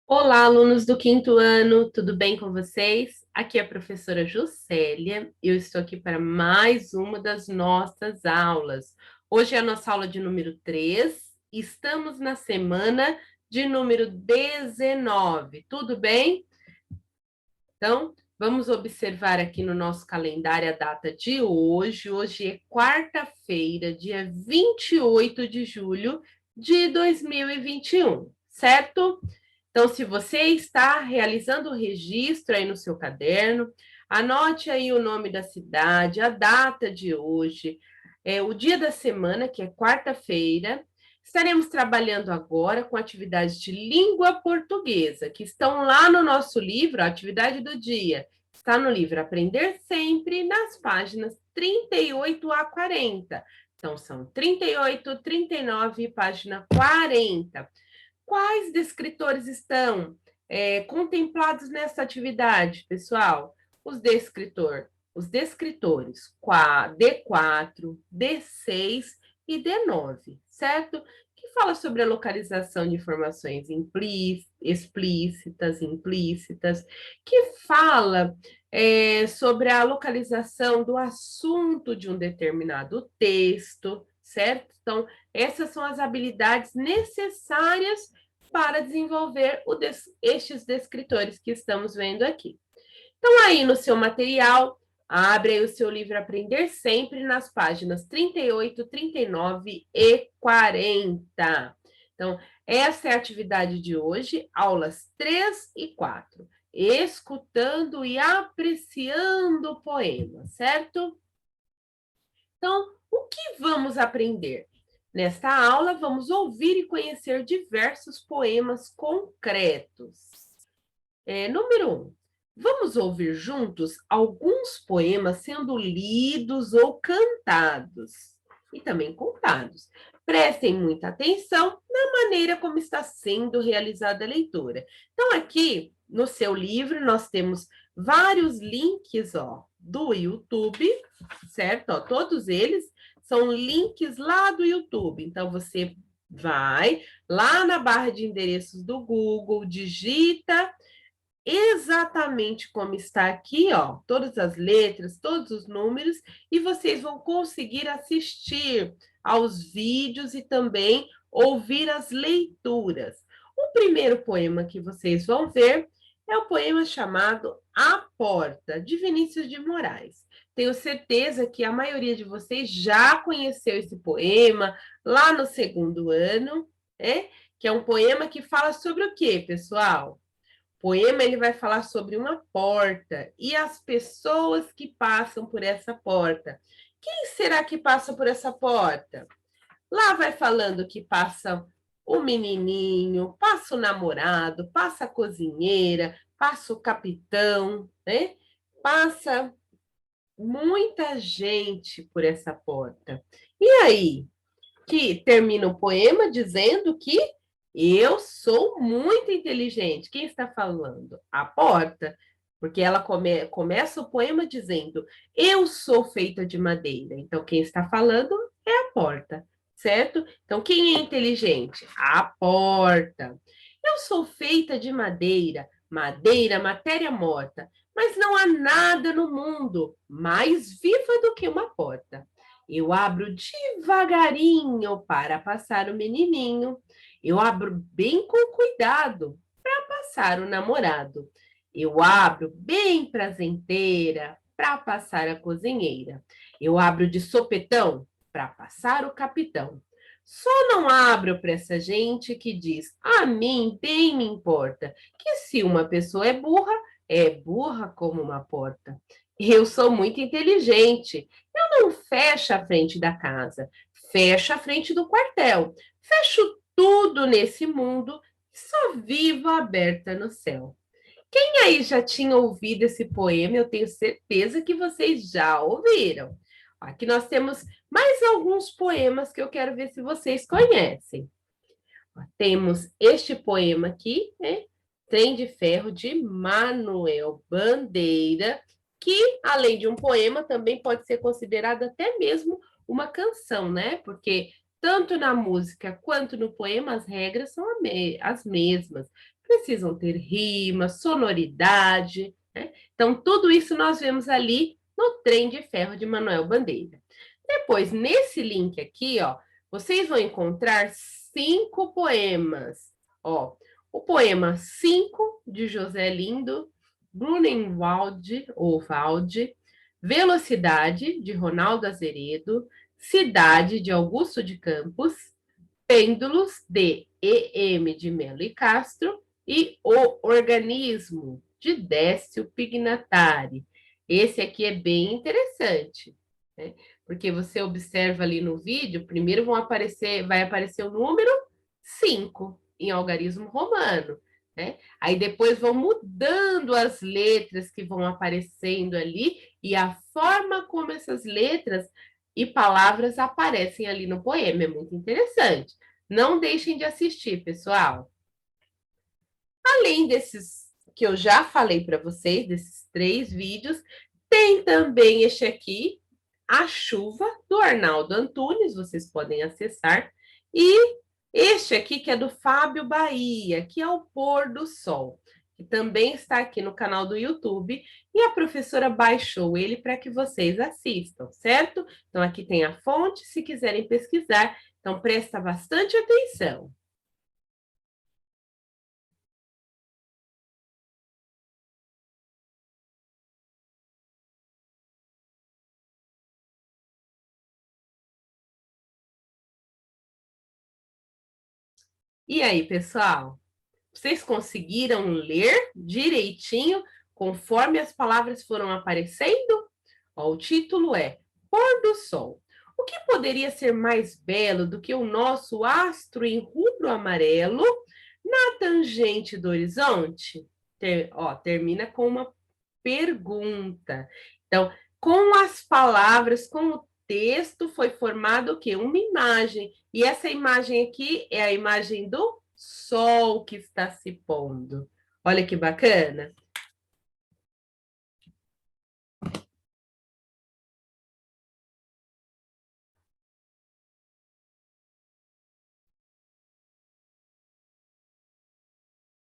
Olá, alunos do quinto ano, tudo bem com vocês? Aqui é a professora Juscelia e eu estou aqui para mais uma das nossas aulas. Hoje é a nossa aula de número 3, estamos na semana de número 19, tudo bem? Então, vamos observar aqui no nosso calendário a data de hoje. Hoje é quarta-feira, dia 28 de julho de 2021, certo? Então, se você está realizando o registro aí no seu caderno, anote aí o nome da cidade, a data de hoje, o dia da semana, que é quarta-feira. Estaremos trabalhando agora com atividades de língua portuguesa, que estão lá no nosso livro, a atividade do dia. Está no livro Aprender Sempre, nas páginas 38 a 40. Então, são 38, 39 e página 40. Quais descritores estão contemplados nessa atividade, pessoal? Os descritores D4, D6 e D9, certo? Que fala sobre a localização de informações explícitas, implícitas, que fala sobre a localização do assunto de um determinado texto, certo? Então, essas são as habilidades necessárias para desenvolver estes descritores que estamos vendo aqui. Então, aí no seu material, abre aí o seu livro Aprender Sempre nas páginas 38, 39 e 40. Então, essa é a atividade de hoje, aulas 3 e 4. Escutando e apreciando o poema, certo? Então, o que vamos aprender? Nesta aula, vamos ouvir e conhecer diversos poemas concretos. Número 1. Vamos ouvir juntos alguns poemas sendo lidos ou cantados e também contados. Prestem muita atenção na maneira como está sendo realizada a leitura. Então, aqui no seu livro, nós temos vários links, do YouTube, certo? Todos eles são links lá do YouTube. Então, você vai lá na barra de endereços do Google, digita exatamente como está aqui, todas as letras, todos os números, e vocês vão conseguir assistir aos vídeos e também ouvir as leituras. O primeiro poema que vocês vão ver é o poema chamado A Porta, de Vinícius de Moraes. Tenho certeza que a maioria de vocês já conheceu esse poema lá no segundo ano, né? Que é um poema que fala sobre o quê, pessoal? O poema ele vai falar sobre uma porta e as pessoas que passam por essa porta. Quem será que passa por essa porta? Lá vai falando que passa o menininho, passa o namorado, passa a cozinheira, passa o capitão, né? Passa muita gente por essa porta. E aí, que termina o poema dizendo que eu sou muito inteligente. Quem está falando? A porta, porque ela começa o poema dizendo: eu sou feita de madeira. Então, quem está falando é a porta, certo? Então, quem é inteligente? A porta. Eu sou feita de madeira, madeira, matéria morta, mas não há nada no mundo mais viva do que uma porta. Eu abro devagarinho para passar o menininho. Eu abro bem com cuidado para passar o namorado. Eu abro bem prazenteira para passar a cozinheira. Eu abro de sopetão para passar o capitão. Só não abro para essa gente que diz: a mim bem me importa que se uma pessoa é burra como uma porta. Eu sou muito inteligente. Eu não fecho a frente da casa, fecho a frente do quartel. Fecho tudo nesse mundo e só vivo aberta no céu. Quem aí já tinha ouvido esse poema? Eu tenho certeza que vocês já ouviram. Aqui nós temos mais alguns poemas que eu quero ver se vocês conhecem. Temos este poema aqui, né? Trem de Ferro, de Manuel Bandeira, que, além de um poema, também pode ser considerado até mesmo uma canção, né? Porque tanto na música quanto no poema as regras são as mesmas. precisam ter rima, sonoridade, né? Então, tudo isso nós vemos ali no Trem de Ferro de Manuel Bandeira. Depois, nesse link aqui, ó, vocês vão encontrar 5 poemas. Ó, o poema 5 de José Lindo, Grunewald, ou Valde, Velocidade, de Ronaldo Azeredo, Cidade, de Augusto de Campos, Pêndulos, de E.M. de Melo e Castro, e O Organismo, de Décio Pignatari. Esse aqui é bem interessante, né? Porque você observa ali no vídeo, primeiro vai aparecer o número 5 em algarismo romano, né? Aí depois vão mudando as letras que vão aparecendo ali e a forma como essas letras e palavras aparecem ali no poema. É muito interessante. Não deixem de assistir, pessoal. Além desses que eu já falei para vocês, desses 3 vídeos, tem também este aqui, A Chuva, do Arnaldo Antunes, vocês podem acessar. E este aqui, que é do Fábio Bahia, que é o Pôr do Sol, que também está aqui no canal do YouTube, e a professora baixou ele para que vocês assistam, certo? Então, aqui tem a fonte, se quiserem pesquisar, então presta bastante atenção. E aí, pessoal? Vocês conseguiram ler direitinho conforme as palavras foram aparecendo? Ó, o título é Pôr do Sol. O que poderia ser mais belo do que o nosso astro em rubro amarelo na tangente do horizonte? Termina com uma pergunta. Então, com as palavras, com o texto, foi formado o quê? Uma imagem. E essa imagem aqui é a imagem do sol que está se pondo. Olha que bacana.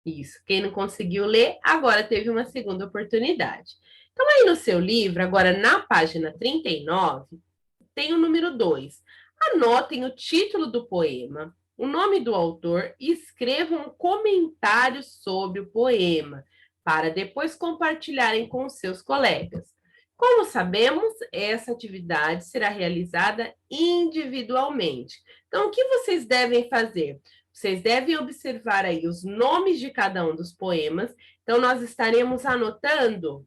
Isso. Quem não conseguiu ler, agora teve uma segunda oportunidade. Então, aí no seu livro, agora na página 39, tem o número 2. Anotem o título do poema, o nome do autor e escrevam um comentário sobre o poema, para depois compartilharem com os seus colegas. Como sabemos, essa atividade será realizada individualmente. Então, o que vocês devem fazer? Vocês devem observar aí os nomes de cada um dos poemas. Então, nós estaremos anotando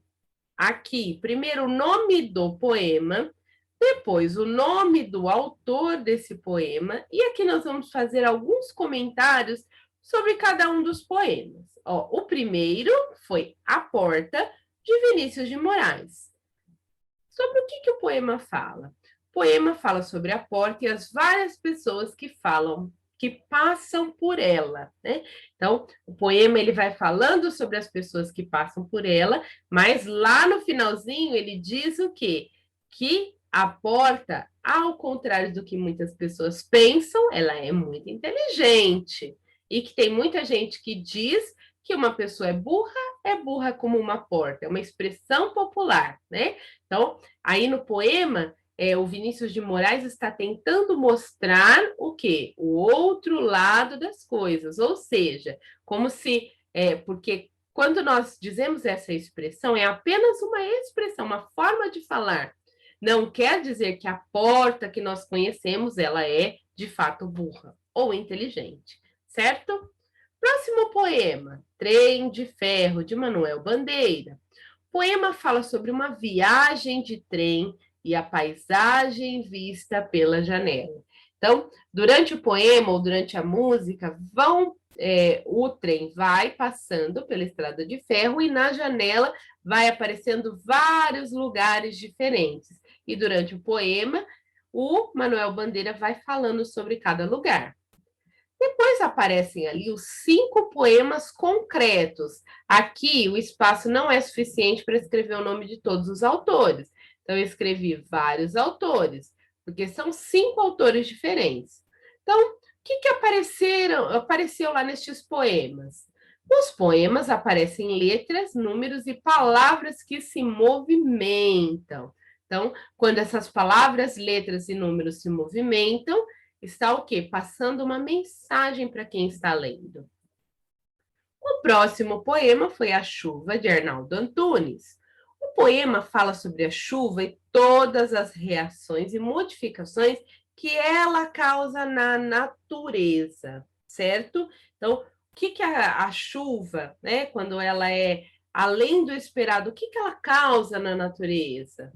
aqui, primeiro, o nome do poema, depois o nome do autor desse poema, e aqui nós vamos fazer alguns comentários sobre cada um dos poemas. Ó, o primeiro foi A Porta, de Vinícius de Moraes. Sobre o que o poema fala? O poema fala sobre a porta e as várias pessoas que falam, que passam por ela, né? Então, o poema ele vai falando sobre as pessoas que passam por ela, mas lá no finalzinho ele diz o quê? Que a porta, ao contrário do que muitas pessoas pensam, ela é muito inteligente. E que tem muita gente que diz que uma pessoa é burra como uma porta, é uma expressão popular, né? Então, aí no poema, o Vinícius de Moraes está tentando mostrar o quê? O outro lado das coisas, ou seja, como se, porque quando nós dizemos essa expressão, é apenas uma expressão, uma forma de falar. Não quer dizer que a porta que nós conhecemos, ela é, de fato, burra ou inteligente, certo? Próximo poema, Trem de Ferro, de Manuel Bandeira. O poema fala sobre uma viagem de trem e a paisagem vista pela janela. Então, durante o poema ou durante a música, o trem vai passando pela estrada de ferro e na janela vai aparecendo vários lugares diferentes. E durante o poema, o Manuel Bandeira vai falando sobre cada lugar. Depois aparecem ali os 5 poemas concretos. Aqui o espaço não é suficiente para escrever o nome de todos os autores. Então, eu escrevi vários autores, porque são 5 autores diferentes. Então, o que apareceu lá nestes poemas? Nos poemas aparecem letras, números e palavras que se movimentam. Então, quando essas palavras, letras e números se movimentam, está o quê? Passando uma mensagem para quem está lendo. O próximo poema foi A Chuva, de Arnaldo Antunes. O poema fala sobre a chuva e todas as reações e modificações que ela causa na natureza, certo? Então, o que a chuva, né, quando ela é além do esperado, o que ela causa na natureza?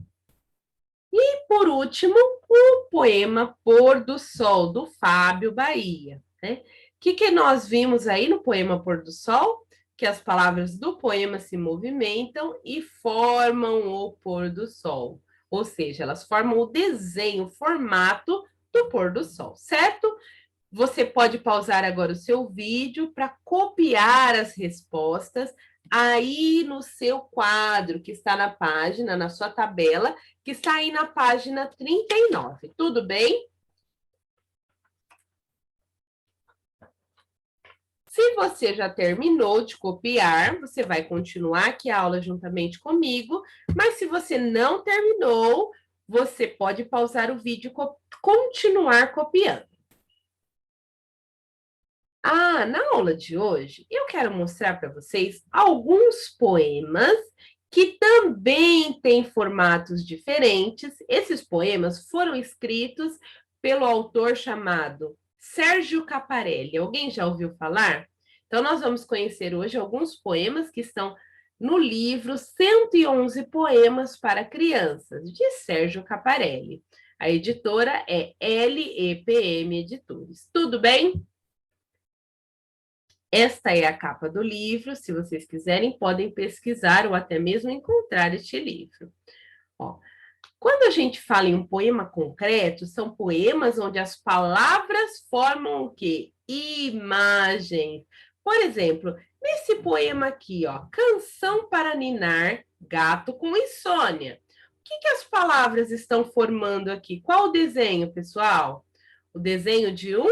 E, por último, o poema Pôr do Sol, do Fábio Bahia. Né? O que nós vimos aí no poema Pôr do Sol? Que as palavras do poema se movimentam e formam o pôr do sol. Ou seja, elas formam o desenho, o formato do pôr do sol, certo? Você pode pausar agora o seu vídeo para copiar as respostas aí no seu quadro, que está na página, na sua tabela, que está aí na página 39. Tudo bem? Se você já terminou de copiar, você vai continuar aqui a aula juntamente comigo, mas se você não terminou, você pode pausar o vídeo e continuar copiando. Na aula de hoje, eu quero mostrar para vocês alguns poemas que também têm formatos diferentes. Esses poemas foram escritos pelo autor chamado Sérgio Caparelli. Alguém já ouviu falar? Então, nós vamos conhecer hoje alguns poemas que estão no livro 111 Poemas para Crianças, de Sérgio Caparelli. A editora é LEPM Editores. Tudo bem? Esta é a capa do livro. Se vocês quiserem, podem pesquisar ou até mesmo encontrar este livro. Ó, quando a gente fala em um poema concreto, são poemas onde as palavras formam o quê? Imagens. Por exemplo, nesse poema aqui, ó, Canção para Ninar, Gato com Insônia. O que as palavras estão formando aqui? Qual o desenho, pessoal? O desenho de um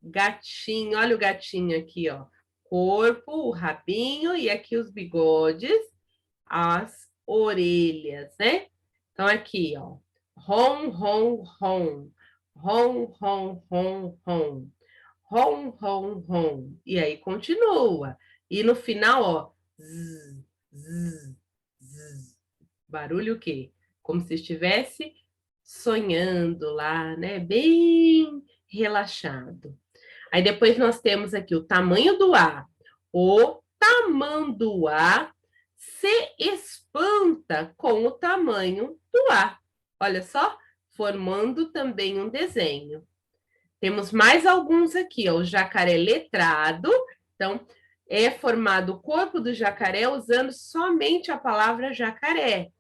gatinho. Olha o gatinho aqui, ó. Corpo, o rabinho e aqui os bigodes, as orelhas, né? Então, aqui, ó. Rom, rom, rom. Rom, rom, rom, rom. Rom, rom, rom. E aí continua. E no final, ó. Zzz, zzz, zzz. Barulho o quê? Como se estivesse sonhando lá, né? Bem relaxado. Aí depois nós temos aqui o tamanho do A. O tamanduá se espanta com o tamanho do A. Olha só, formando também um desenho. Temos mais alguns aqui, ó, o jacaré letrado. Então, é formado o corpo do jacaré usando somente a palavra jacaré.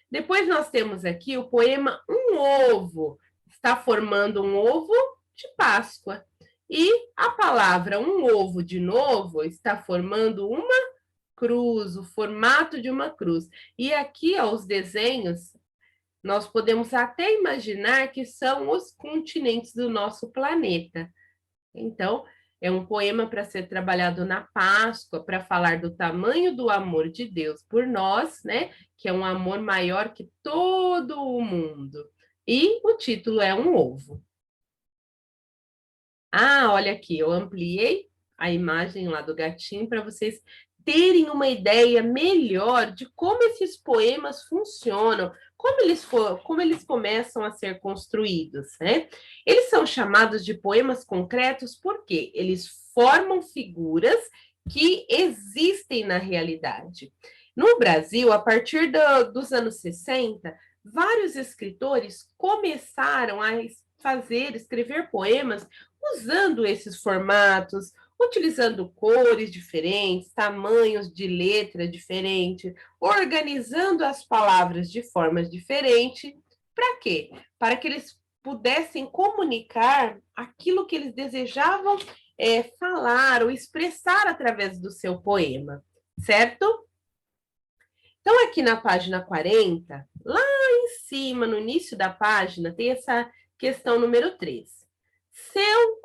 Depois nós temos aqui o poema Um Ovo. Está formando um ovo de Páscoa. E a palavra um ovo de novo está formando uma cruz, o formato de uma cruz. E aqui, ó, os desenhos, nós podemos até imaginar que são os continentes do nosso planeta. Então, é um poema para ser trabalhado na Páscoa, para falar do tamanho do amor de Deus por nós, né? Que é um amor maior que todo o mundo. E o título é Um Ovo. Olha aqui, eu ampliei a imagem lá do gatinho para vocês terem uma ideia melhor de como esses poemas funcionam, como eles começam a ser construídos, né? Eles são chamados de poemas concretos porque eles formam figuras que existem na realidade. No Brasil, a partir dos anos 60, vários escritores começaram a escrever poemas usando esses formatos, utilizando cores diferentes, tamanhos de letra diferentes, organizando as palavras de formas diferentes. Para quê? Para que eles pudessem comunicar aquilo que eles desejavam falar ou expressar através do seu poema, certo? Então, aqui na página 40, lá em cima, no início da página, tem essa questão número 3. Seu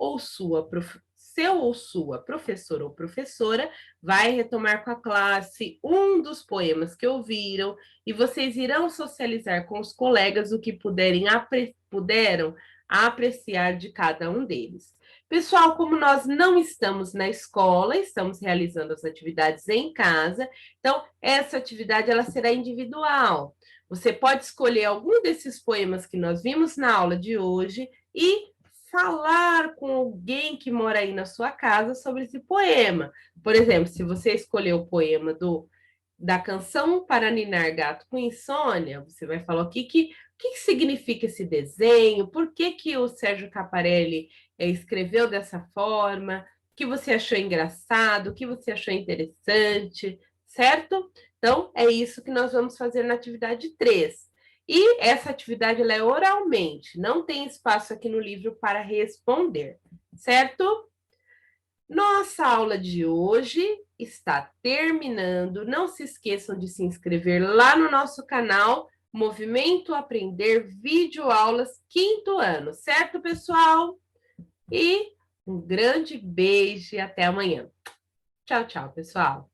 seu ou sua professor ou professora vai retomar com a classe um dos poemas que ouviram e vocês irão socializar com os colegas o que puderam apreciar de cada um deles. Pessoal, como nós não estamos na escola, estamos realizando as atividades em casa, então essa atividade ela será individual. Você pode escolher algum desses poemas que nós vimos na aula de hoje e falar com alguém que mora aí na sua casa sobre esse poema. Por exemplo, se você escolher o poema da canção para ninar gato com insônia, você vai falar o que significa esse desenho, por que o Sérgio Caparelli escreveu dessa forma, o que você achou engraçado, o que você achou interessante, certo? Então, é isso que nós vamos fazer na atividade 3. E essa atividade ela é oralmente, não tem espaço aqui no livro para responder, certo? Nossa aula de hoje está terminando. Não se esqueçam de se inscrever lá no nosso canal Movimento Aprender Videoaulas 5º ano, certo, pessoal? E um grande beijo e até amanhã. Tchau, tchau, pessoal.